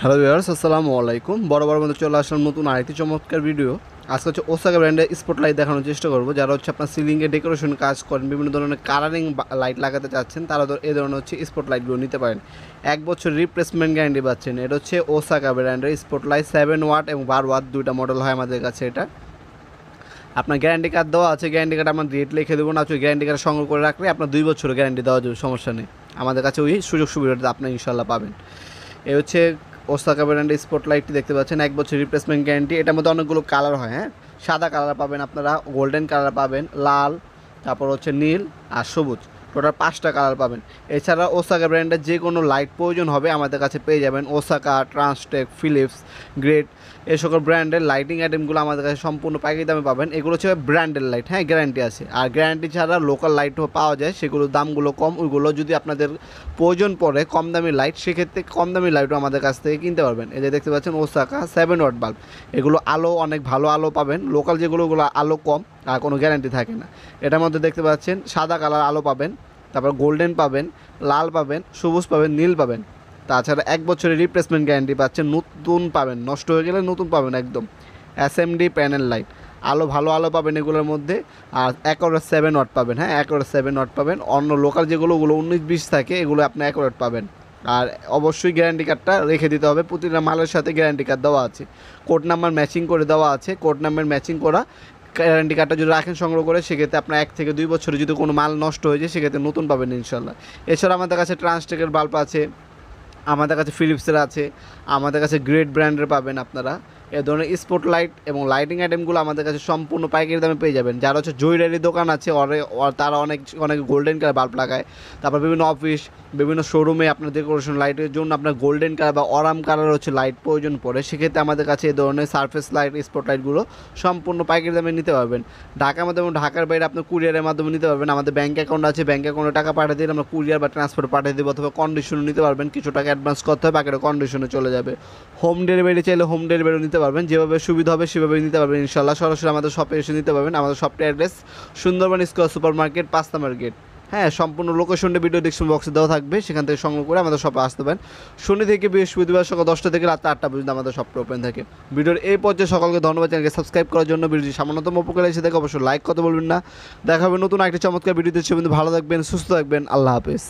Hello viewers, আসসালামু আলাইকুম। বরাবর মধ্যে চলে আসলাম নতুন আরেকটি চমৎকার ভিডিও। আজকে হচ্ছে ওসাকা ব্র্যান্ডের স্পটলাইট দেখানোর চেষ্টা করবো। যারা হচ্ছে আপনার সিলিংয়ে ডেকোরেশন কাজ করেন, বিভিন্ন ধরনের কালারিং লাইট লাগাতে চাচ্ছেন, তারা এই ধরনের হচ্ছে স্পটলাইটগুলো নিতে পারেন। 1 বছর রিপ্লেসমেন্ট গ্যারান্টি পাচ্ছেন। এটা হচ্ছে ওসাকা ব্র্যান্ডের স্পটলাইট 7 ওয়াট এবং 12 ওয়াট দুইটা মডেল হয় আমাদের কাছে। এটা আপনার গ্যারান্টি কার্ড দেওয়া আছে, গ্যারান্টি কার্ড আমরা রেট লিখে দেবো না, গ্যারান্টি কার্ড সংগ্রহ করে রাখলে আপনার 2 বছরের গ্যারান্টি দেওয়া যাবে, সমস্যা নেই। আমাদের কাছে ওই সুযোগ সুবিধাটা আপনি ইনশাল্লাহ পাবেন। এ হচ্ছে ওসাকা ব্র্যান্ডের স্পটলাইটটি দেখতে পাচ্ছেন, 1 বছর রিপ্লেসমেন্ট গ্যারান্টি। এটার মধ্যে অনেকগুলো কালার হয়, হ্যাঁ, সাদা কালার পাবেন আপনারা, গোল্ডেন কালার পাবেন, লাল, তারপর হচ্ছে নীল আর সবুজ, টোটাল 5টা কালার পাবেন। এছাড়া ওসাকা ব্র্যান্ডের যে কোনো লাইট প্রয়োজন হবে আমাদের কাছে পেয়ে যাবেন। ওসাকা, ট্রান্সটেক, ফিলিপস, গ্রেট, এই সকল ব্র্যান্ডের লাইটিং আইটেমগুলো আমাদের কাছে সম্পূর্ণ পাইকারি দামে পাবেন। এগুলো হচ্ছে ব্র্যান্ডের লাইট, হ্যাঁ, গ্যারান্টি আছে। আর গ্যারান্টি ছাড়া লোকাল লাইটও পাওয়া যায়, সেগুলোর দামগুলো কম। ওইগুলো যদি আপনাদের প্রয়োজন পড়ে কম দামি লাইট, সেক্ষেত্রে কম দামি লাইটও আমাদের কাছ থেকে কিনতে পারবেন। এই যে দেখতে পাচ্ছেন ওসাকা 7 ওয়াট বাল্ব, এগুলো আলো অনেক ভালো আলো পাবেন। লোকাল যেগুলো ওগুলো আলো কম আর কোনো গ্যারান্টি থাকে না। এটার মধ্যে দেখতে পাচ্ছেন সাদা কালার আলো পাবেন, তারপর গোল্ডেন পাবেন, লাল পাবেন, সবুজ পাবেন, নীল পাবেন। তাছাড়া 1 বছরের রিপ্লেসমেন্ট গ্যারান্টি পাচ্ছেন, নতুন পাবেন, নষ্ট হয়ে গেলে নতুন পাবেন একদম। SMD প্যানেল লাইট, আলো ভালো আলো পাবেন এগুলোর মধ্যে। আর 1/7 ওয়াট পাবেন, হ্যাঁ, 1/7 ওয়াট পাবেন। অন্য লোকাল যেগুলো ওগুলো 19-20 থাকে, এগুলো আপনি 1 ওয়াট পাবেন। আর অবশ্যই গ্যারান্টি কার্ডটা রেখে দিতে হবে, প্রতিটা মালের সাথে গ্যারান্টি কার্ড দেওয়া আছে, কোড নাম্বার ম্যাচিং করে দেওয়া আছে। কোড নাম্বার ম্যাচিং করা গ্যারান্টি কার্ডটা যদি রাখেন সংগ্রহ করে, সেক্ষেত্রে আপনার 1 থেকে 2 বছরে যদি কোনো মাল নষ্ট হয়ে যায়, সেক্ষেত্রে নতুন পাবেন ইনশাল্লাহ। এছাড়া আমাদের কাছে ট্রান্সটেকের বাল্ব আছে, আমাদের কাছে ফিলিপসের আছে, আমাদের কাছে গ্রেট ব্র্যান্ডের পাবেন আপনারা। এ ধরনের স্পট লাইট এবং লাইটিং আইটেমগুলো আমাদের কাছে সম্পূর্ণ পাইকারি দামে পেয়ে যাবেন। যারা হচ্ছে জুয়েলারি দোকান আছে, তারা অনেক অনেক গোল্ডেন কালার বাল্ব লাগায়। তারপর বিভিন্ন অফিস, বিভিন্ন শোরুমে আপনার ডেকোরেশন লাইটের জন্য আপনার গোল্ডেন কালার বা অরাম কালার হচ্ছে লাইট প্রয়োজন পড়ে, সেক্ষেত্রে আমাদের কাছে এই ধরনের সারফেস লাইট, স্পট লাইটগুলো সম্পূর্ণ পাইকারি দামে নিতে পারবেন। ঢাকার মধ্যে এবং ঢাকার বাইরে আপনার কুরিয়ারের মাধ্যমে নিতে পারবেন। আমাদের ব্যাঙ্ক অ্যাকাউন্ট আছে, ব্যাঙ্ক অ্যাকাউন্টে টাকা পাঠিয়ে দিলে আমরা কুরিয়ার বা ট্রান্সফার পাঠিয়ে দেবো, অথবা কন্ডিশনে নিতে পারবেন। কিছু টাকা অ্যাডভান্স করতে হবে, বাকিটা কন্ডিশনে চলে যাবে। হোম ডেলিভারি চাইলে হোম ডেলিভারিও নিতে পারবেন, যেভাবে সুবিধা হবে সেভাবেই নিতে পারবেন ইনশাল্লাহ। সরাসরি আমাদের শপে এসে নিতে পারবেন। আমাদের শপটির address Sundarban square super market, 5 number gate, হ্যাঁ। সম্পূর্ণ লোকেশনটা ভিডিও ডিসক্রিপশন বক্সে দেওয়া থাকবে, সেখান থেকে সংগ্রহ করে আমাদের শপে আসতে পারেন। শনি থেকে বৃহস্পতিবার সকাল 10টা থেকে রাত 8টা পর্যন্ত আমাদের শপটা ওপেন থাকে। ভিডিওর এই পর্যায়ে সকলকে ধন্যবাদ, চ্যানেলকে সাবস্ক্রাইব করার জন্য। ভিডিওটি সামান্যতম উপকার এসে দেখে অবশ্যই লাইক করতে বলবেন না। দেখা হবে নতুন একটা চমৎকার ভিডিওতে। সে কিন্তু ভালো থাকবেন, সুস্থ থাকবেন, আল্লাহ হাফেজ।